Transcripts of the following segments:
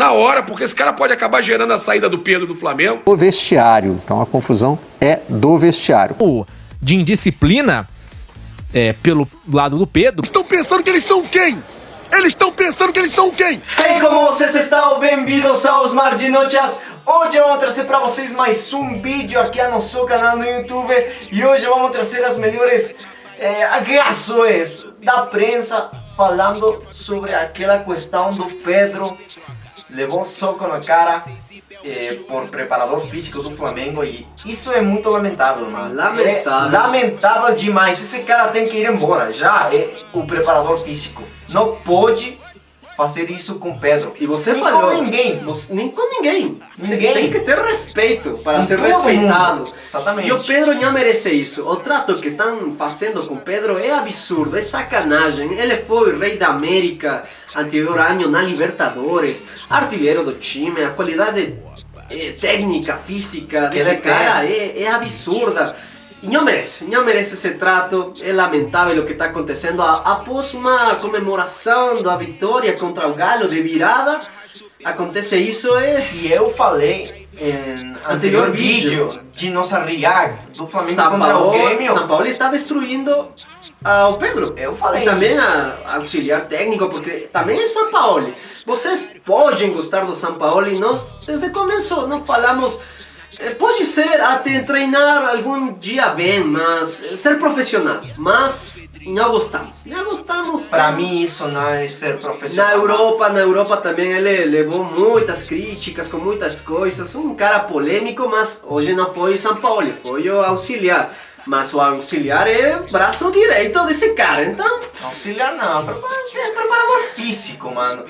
na hora, porque esse cara pode acabar gerando a saída do Pedro do Flamengo. O vestiário. Então a confusão é do vestiário. De indisciplina, pelo lado do Pedro. Estão pensando que eles são quem? Eles estão pensando que eles são quem? Hey, como vocês estão? Bem-vindos aos Marginochas. Hoje vamos trazer para vocês mais um vídeo aqui no nosso canal no YouTube. E hoje vamos trazer as melhores agarrações da prensa falando sobre aquela questão do Pedro. Levou um soco na cara por preparador físico do Flamengo e isso é muito lamentável, mano. Lamentável demais. Esse cara tem que ir embora. Já é o preparador físico. Não pode fazer isso com Pedro. E você nem falou. Com ninguém. Nem com ninguém. Ninguém. Tem que ter respeito para Com ser todo respeitado. mundo. Exatamente. E o Pedro não merece isso. O trato que estão fazendo com Pedro é absurdo, é sacanagem. Ele foi rei da América anterior ano na Libertadores, artilheiro do time, a qualidade técnica, física desse cara é absurda. E não merece esse trato. É lamentável o que está acontecendo. Após uma comemoração da vitória contra o Galo de virada, acontece isso. E eu falei em anterior vídeo de nossa react do Flamengo contra o Grêmio. São Paulo está destruindo o Pedro. Eu falei e também isso. a auxiliar técnico, porque também é São Paulo. Vocês podem gostar do São Paulo e nós desde o começo não falamos. Pode ser até treinar algum dia bem, mas ser profissional. Mas não gostamos. Para mim isso não é ser profissional. Na Europa também ele levou muitas críticas com muitas coisas. Um cara polêmico, mas hoje não foi São Paulo, foi o auxiliar. Mas o auxiliar é o braço direito desse cara, então... Auxiliar não, é preparador físico, mano.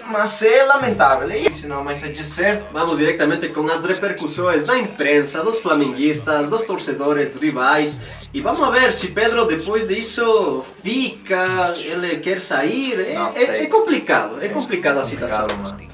Mas é lamentável, é isso, não, mas é dizer... Vamos diretamente com as repercussões da imprensa, dos flamenguistas, dos torcedores rivais. E vamos ver se Pedro depois disso fica, ele quer sair. É complicado, é complicada a situação. Mano.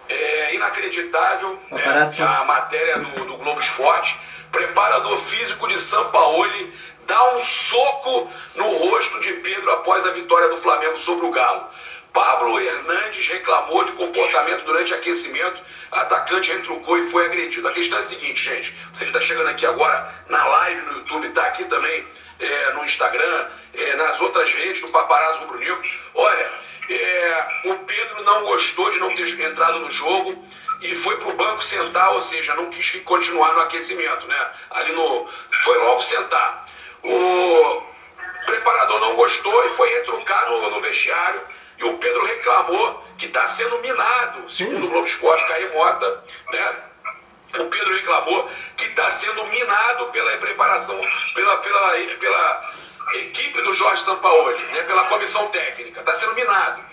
É inacreditável, né? Paparazzo. A matéria do Globo Esporte. Preparador físico de Sampaoli dá um soco no rosto de Pedro após a vitória do Flamengo sobre o Galo. Pablo Hernandes reclamou de comportamento durante aquecimento, atacante retrucou e foi agredido. A questão é a seguinte, gente, você que está chegando aqui agora na live no YouTube, está aqui também no Instagram, nas outras redes do Paparazzo Rubro-Negro. Olha, o Pedro não gostou de não ter entrado no jogo e foi pro banco sentar, ou seja, não quis continuar no aquecimento, né? Foi logo sentar. O preparador não gostou e foi retrucar no vestiário. E o Pedro reclamou que está sendo minado, segundo o Globo Esporte, Caio Mota, né? O Pedro reclamou que está sendo minado pela preparação, pela equipe do Jorge Sampaoli, né? Pela comissão técnica, está sendo minado.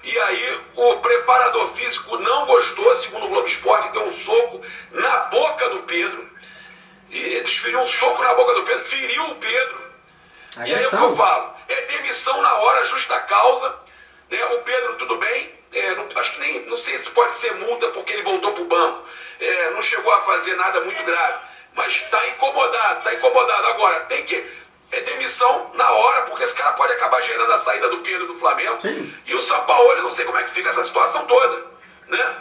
E aí o preparador físico não gostou, segundo o Globo Esporte, deu um soco na boca do Pedro. E desferiu um soco na boca do Pedro, feriu o Pedro. E aí o que eu falo? É demissão na hora, justa causa. Né? O Pedro, tudo bem, acho que não sei se pode ser multa porque ele voltou pro banco. Não chegou a fazer nada muito grave. Mas está incomodado. Agora, tem que... É demissão na hora, porque esse cara pode acabar gerando a saída do Pedro do Flamengo. Sim. E o Sampaoli, não sei como é que fica essa situação toda, né?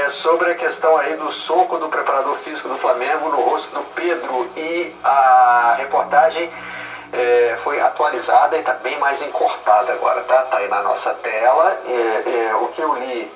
Sobre a questão aí do soco do preparador físico do Flamengo no rosto do Pedro, e a reportagem foi atualizada e está bem mais encorpada agora, tá? Tá aí na nossa tela. O que eu li,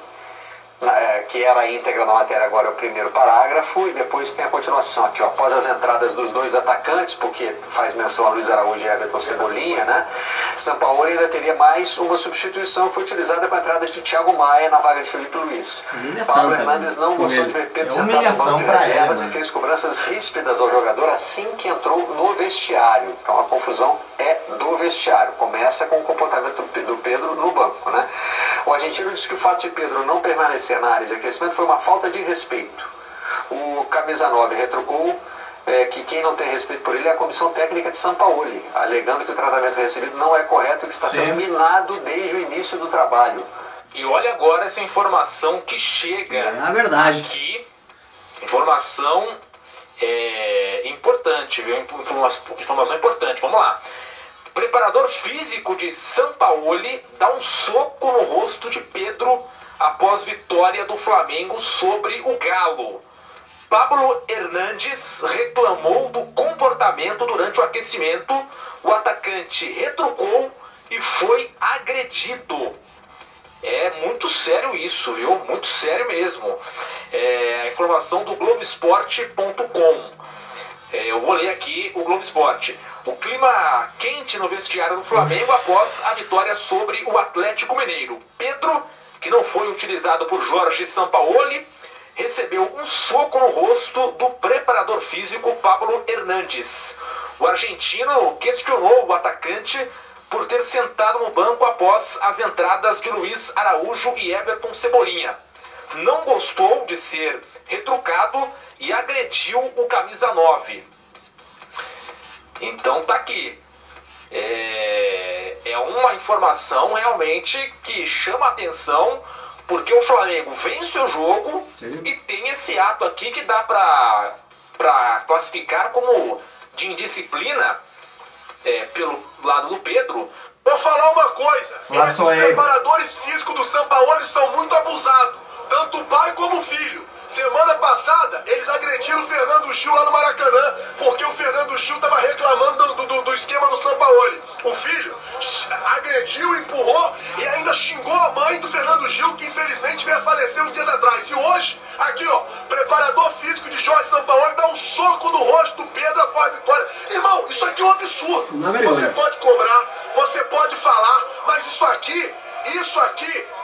que era a íntegra na matéria, agora é o primeiro parágrafo, e depois tem a continuação aqui, ó. Após as entradas dos dois atacantes, porque faz menção a Luiz Araújo e Everton Cebolinha, né? Sampaoli ainda teria mais uma substituição que foi utilizada com a entrada de Thiago Maia na vaga de Felipe Luiz. Pablo Hernandes não gostou de ver Pedro sentado no banco de reservas e fez cobranças ríspidas ao jogador assim que entrou no vestiário. Então a confusão é do vestiário. Começa com o comportamento do Pedro no banco, né? O argentino disse que o fato de Pedro não permanecer na área de aquecimento foi uma falta de respeito. O camisa 9 retrucou que quem não tem respeito por ele é a comissão técnica de Sampaoli, alegando que o tratamento recebido não é correto e que está sendo minado desde o início do trabalho. E olha agora essa informação que chega É a verdade. aqui. Informação importante, viu? Informação importante. Vamos lá. Preparador físico de Sampaoli dá um soco no rosto de Pedro após vitória do Flamengo sobre o Galo. Pablo Hernandes reclamou do comportamento durante o aquecimento, o atacante retrucou e foi agredido. É muito sério isso, viu? Muito sério mesmo. A informação do Globoesporte.com. Eu vou ler aqui o Globo Esporte. O clima quente no vestiário do Flamengo após a vitória sobre o Atlético Mineiro. Pedro, que não foi utilizado por Jorge Sampaoli, recebeu um soco no rosto do preparador físico Pablo Hernandes. O argentino questionou o atacante por ter sentado no banco após as entradas de Luiz Araújo e Everton Cebolinha. Não gostou de ser retrucado e agrediu o camisa 9. Então tá aqui. É uma informação realmente que chama a atenção, porque o Flamengo vence o jogo. Sim. E tem esse ato aqui que dá pra classificar como de indisciplina pelo lado do Pedro. Vou falar uma coisa, esses preparadores físicos do Sampaoli são muito abusados, tanto o pai como o filho. Semana passada, eles agrediram o Fernando Gil lá no Maracanã, porque o Fernando Gil estava reclamando do esquema do Sampaoli. O filho agrediu, empurrou e ainda xingou a mãe do Fernando Gil, que infelizmente veio a falecer uns dias atrás. E hoje, aqui ó, preparador físico de Jorge Sampaoli dá um soco no rosto do Pedro após a vitória. Irmão, isso aqui é um absurdo. Você pode cobrar, você pode falar, mas isso aqui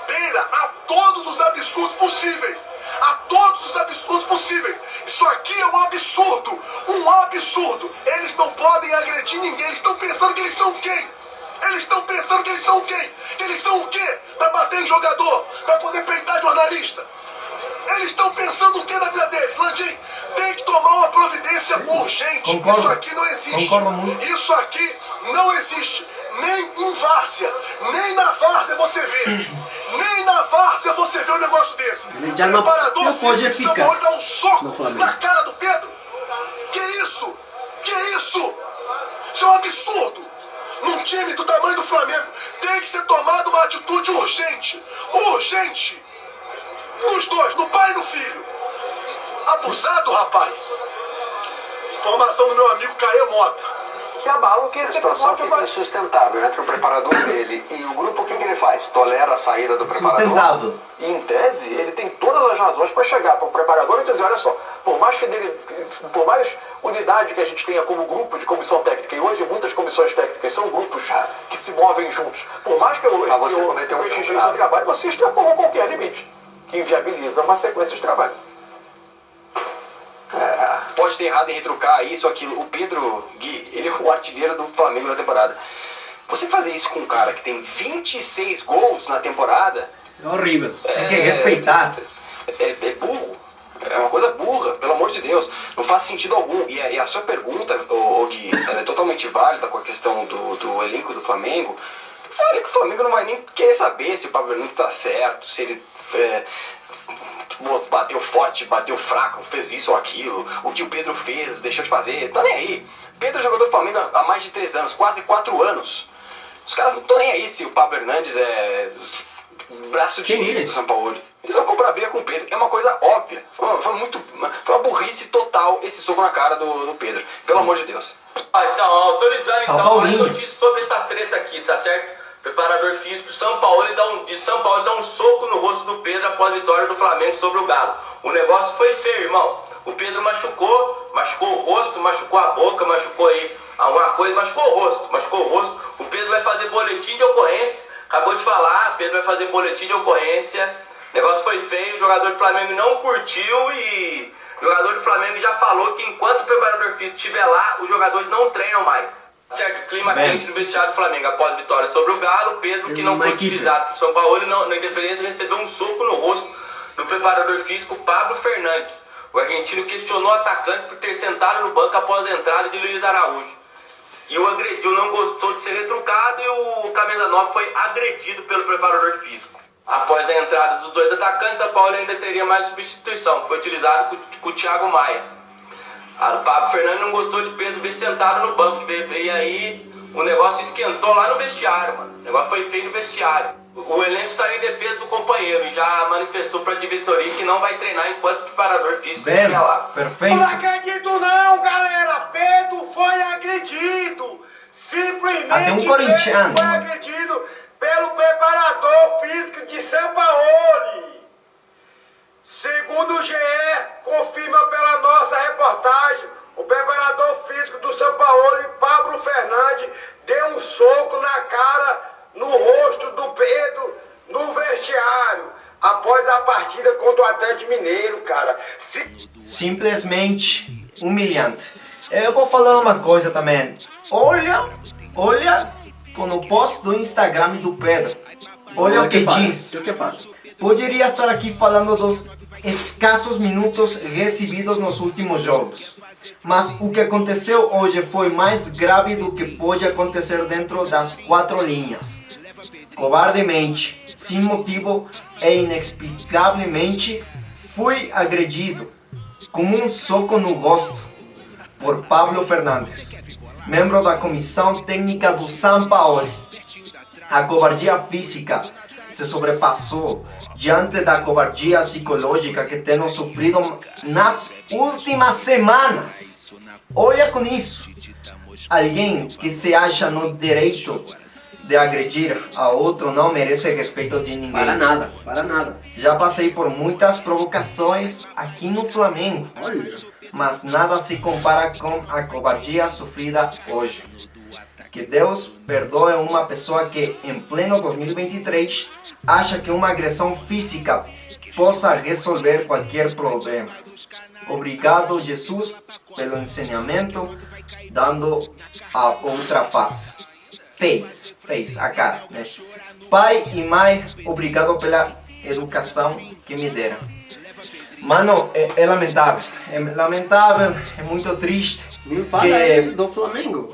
beira a todos os absurdos possíveis. A todos os absurdos possíveis. Isso aqui é um absurdo. Um absurdo. Eles não podem agredir ninguém. Eles estão pensando que eles são quem? Eles estão pensando que eles são quem? Que eles são o quê? Pra bater em jogador? Pra poder peitar jornalista? Eles estão pensando o que na vida deles? Landim, tem que tomar uma providência urgente. Concordo. Isso aqui não existe. Concordo muito. Isso aqui não existe. Nem em várzea. Nem na várzea você vê. Nem na várzea você vê um negócio desse. Ele já não pode ficar. Dá um soco na cara do Pedro. Que isso? Que isso? Isso é um absurdo. Num time do tamanho do Flamengo, tem que ser tomada uma atitude urgente. Urgente. Dos dois, no pai e no filho. Abusado, rapaz. Informação do meu amigo Caê Mota. Abalo que a situação fica insustentável entre o preparador dele e o grupo. O que ele faz? Tolera a saída do preparador? Sustentável. E em tese, ele tem todas as razões para chegar para o preparador e dizer, olha só, por mais unidade que a gente tenha como grupo de comissão técnica, e hoje muitas comissões técnicas são grupos que se movem juntos, por mais que eu exigir seu trabalho, você extrapolou qualquer limite que inviabiliza uma sequência de trabalho. Pode ter errado em retrucar isso ou aquilo. O Pedro, Gui, ele é o artilheiro do Flamengo na temporada. Você fazer isso com um cara que tem 26 gols na temporada... É horrível. Tem que respeitar. É burro. É uma coisa burra, pelo amor de Deus. Não faz sentido algum. E a sua pergunta, Gui, ela é totalmente válida com a questão do elenco do Flamengo. Fala que o Flamengo não vai nem querer saber se o Pablo Hernandes está certo, se ele... bateu forte, bateu fraco, fez isso ou aquilo, o que o Pedro fez, deixou de fazer, tá nem aí. Pedro é jogador do Flamengo há mais de 3 anos, quase 4 anos. Os caras não estão nem aí se o Pablo Hernandes é braço direito do Sampaoli. Eles vão comprar briga com o Pedro, é uma coisa óbvia. Foi uma burrice total esse soco na cara do Pedro, pelo amor de Deus. Então, autorizando então mais notícias sobre essa treta aqui, tá certo? Preparador físico Sampaoli dá um soco no rosto do Pedro após a vitória do Flamengo sobre o Galo. O negócio foi feio, irmão. O Pedro machucou o rosto, machucou a boca, machucou aí alguma coisa, machucou o rosto. O Pedro vai fazer boletim de ocorrência. Acabou de falar, Pedro vai fazer boletim de ocorrência. O negócio foi feio, o jogador do Flamengo não curtiu e o jogador do Flamengo já falou que enquanto o preparador físico estiver lá, os jogadores não treinam mais. Certo, clima quente no vestiário do Flamengo após a vitória sobre o Galo. Pedro, que não foi utilizado por São Paulo, na Independência recebeu um soco no rosto do preparador físico Pablo Fernandes. O argentino questionou o atacante por ter sentado no banco após a entrada de Luiz Araújo. E o agrediu, não gostou de ser retrucado e o camisa 9 foi agredido pelo preparador físico. Após a entrada dos dois atacantes, a Paulo ainda teria mais substituição, foi utilizado com o Thiago Maia. O Pablo Fernandes não gostou de Pedro ver sentado no banco, e aí o negócio esquentou lá no vestiário, mano. O negócio foi feio no vestiário. O elenco saiu em defesa do companheiro e já manifestou para a diretoria que não vai treinar enquanto o preparador físico estiver lá. Perfeito. Não acredito não, galera. Pedro foi agredido. Simplesmente Até um corintiano. Pedro foi agredido pelo preparador físico de Sampaoli. Segundo o GE, confirma pela nossa reportagem, o preparador físico do Sampaoli, Pablo Fernandes, deu um soco na cara, no rosto do Pedro, no vestiário, após a partida contra o Atlético Mineiro, cara. Simplesmente humilhante. Eu vou falar uma coisa também. Olha com o post do Instagram do Pedro. Olha o que diz. O que faz? Poderia estar aqui falando dos escassos minutos recebidos nos últimos jogos. Mas o que aconteceu hoje foi mais grave do que pode acontecer dentro das 4 linhas. Covardemente, sem motivo e inexplicavelmente, fui agredido com um soco no rosto por Pablo Fernandes, membro da comissão técnica do Sampaoli. A covardia física se sobrepassou diante da covardia psicológica que temos sofrido nas últimas semanas. Olha com isso. Alguém que se acha no direito de agredir a outro não merece respeito de ninguém. Para nada. Já passei por muitas provocações aqui no Flamengo, mas nada se compara com a covardia sofrida hoje. Que Deus perdoe uma pessoa que, em pleno 2023, acha que uma agressão física possa resolver qualquer problema. Obrigado, Jesus, pelo ensinamento, dando a outra face. Fez a cara, né? Pai e mãe, obrigado pela educação que me deram. Mano, é lamentável, é muito triste. Nem fala aí do Flamengo.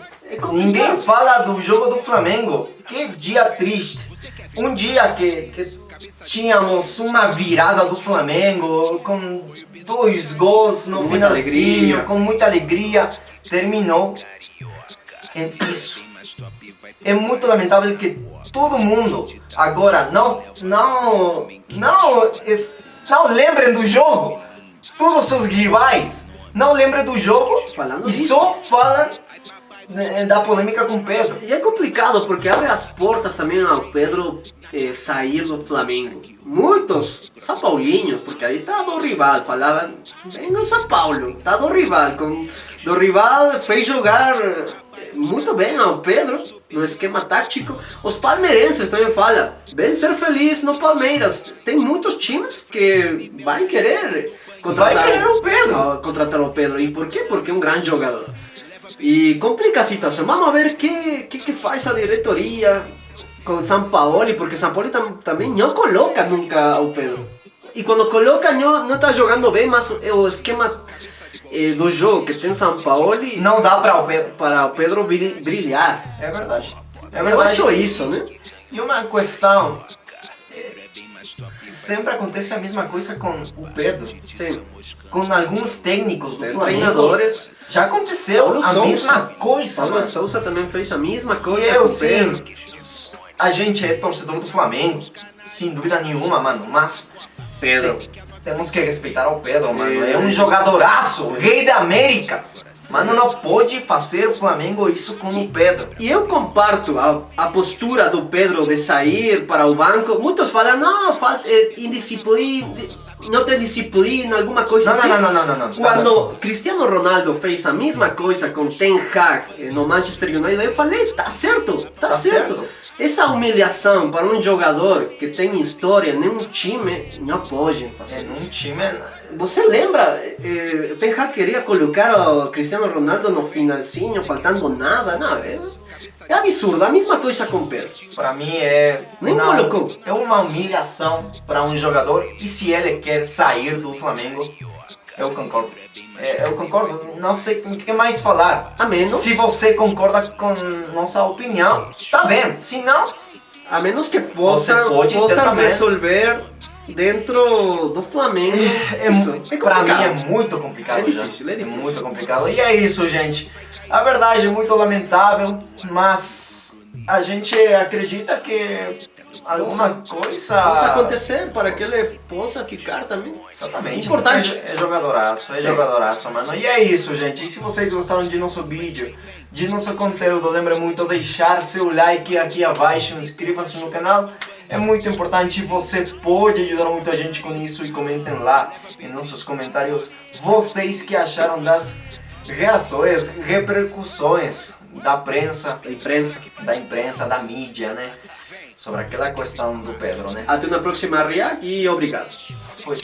Ninguém fala do jogo do Flamengo. Que dia triste. Um dia que tínhamos uma virada do Flamengo com 2 gols no finalzinho, com muita alegria, terminou em isso. É muito lamentável que todo mundo agora não lembrem do jogo. Todos os rivais não lembrem do jogo e só falam da polêmica com o Pedro. E é complicado porque abre as portas também ao Pedro sair do Flamengo. Muitos São Paulinhos, porque aí tá do rival, falavam, vem no São Paulo, tá do rival. Do rival fez jogar muito bem ao Pedro no esquema tático. Os palmeirenses também falam, vem ser feliz no Palmeiras. Tem muitos times que vai querer contratar o Pedro. E por quê? Porque é um grande jogador. E complica a situação. Vamos ver o que faz a diretoria com Sampaoli, porque Sampaoli também não coloca nunca o Pedro. E quando coloca, não está jogando bem, mas o esquema do jogo que tem Sampaoli não dá para o Pedro brilhar. É verdade. Eu acho isso, né? E uma questão, sempre acontece a mesma coisa com o Pedro. Sim. Com alguns técnicos do Flamengo. Treinadores. Já aconteceu mesma coisa. Paulo Sousa também fez a mesma coisa com o Pedro. A gente é torcedor do Flamengo, sem dúvida nenhuma, mano. Mas Pedro, temos que respeitar o Pedro, mano. É um jogadoraço, rei da América. Mano, não pode fazer o Flamengo isso com o Pedro. E eu comparto a postura do Pedro de sair para o banco. Muitos falam, não, falta indisciplina, não tem disciplina, alguma coisa assim. Não. Quando Cristiano Ronaldo fez a mesma coisa com Ten Hag no Manchester United, eu falei, tá certo. Essa humilhação para um jogador que tem história nenhum time não pode fazer. Num time... Você lembra, Ten Hag queria colocar o Cristiano Ronaldo no finalzinho, faltando nada, não, é absurdo, a mesma coisa com o Pedro. Para mim colocou. É uma humilhação para um jogador, e se ele quer sair do Flamengo, eu concordo. Não sei o que mais falar. A menos... Se você concorda com nossa opinião, tá bem, se não... A menos que possa resolver dentro do Flamengo. Para mim é muito complicado. É difícil. É muito complicado. E é isso, gente. A verdade é muito lamentável, mas a gente acredita que alguma coisa possa acontecer para que ele possa ficar também. Exatamente. Importante. É jogadoraço, mano. E é isso, gente. E se vocês gostaram de nosso vídeo, de nosso conteúdo, lembre muito de deixar seu like aqui abaixo, inscreva-se no canal. É muito importante, você pode ajudar muito a gente com isso e comentem lá em nossos comentários vocês que acharam das reações, repercussões da imprensa, da mídia, né? Sobre aquela questão do Pedro, né? Até uma próxima react e obrigado. Foi.